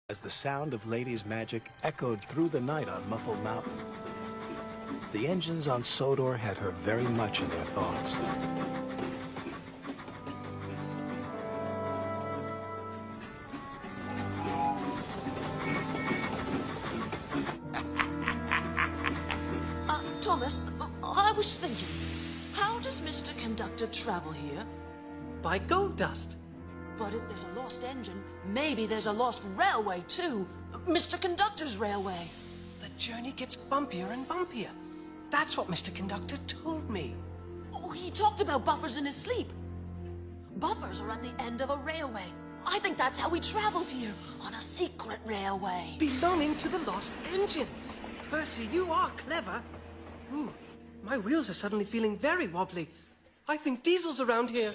as the sound of Lady's magic echoed through the night on Muffled Mountain. The engines on Sodor had her very much in their thoughts. Thomas, I was thinking, how does Mr. Conductor travel here? By gold dust. But if there's a lost engine, maybe there's a lost railway, too. Mr. Conductor's railway. The journey gets bumpier and bumpier. That's what Mr. Conductor told me. Oh, he talked about buffers in his sleep. Buffers are at the end of a railway. I think that's how he travels here, on a secret railway. Belonging to the lost engine. Percy, you are clever. Ooh, my wheels are suddenly feeling very wobbly. I think Diesel's around here.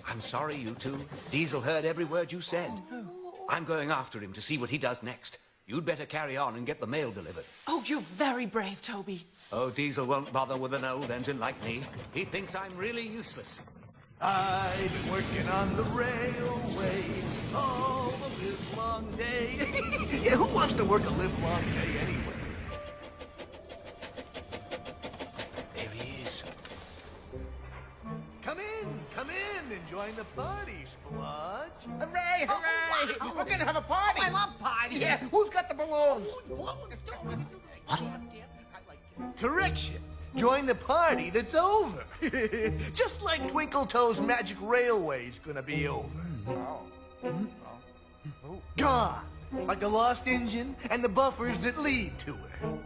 I'm sorry, you two. Diesel heard every word you said. Oh, no. I'm going after him to see what he does next. You'd better carry on and get the mail delivered. Oh, you're very brave, Toby. Oh, Diesel won't bother with an old engine like me. He thinks I'm really useless. I've been working on the railway all the livelong day. Yeah, who wants to work a livelong day anyway? There he is. Come in and join the party, Splodge. Hooray, hooray! Oh, wow. We're gonna have a party! Oh, I love parties. Yeah, who's got the balloons? Correction. Join the party that's over. Just like Twinkle Toes' magic railway's gonna be over. Gone. Like the lost engine and the buffers that lead to her.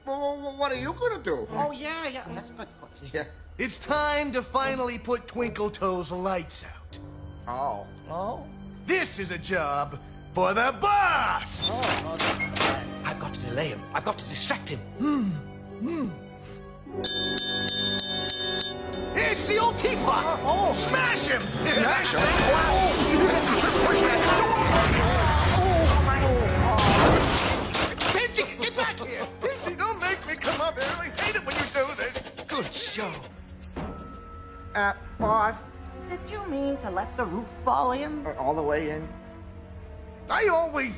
Well, what are you gonna do? Oh, yeah, that's a good question. Yeah. It's time to finally put Twinkle Toes' lights out. Oh? This is a job for the boss! I've got to delay him. I've got to distract him. It's the old teapot! Smash him! Smash him? Push that! Pinky, get back here! Pinky, don't make me come up here. I hate it when you do this. Good show. Boss, did you mean to let the roof fall in? All the way in? I always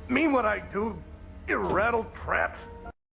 mean what I do, you rattle traps.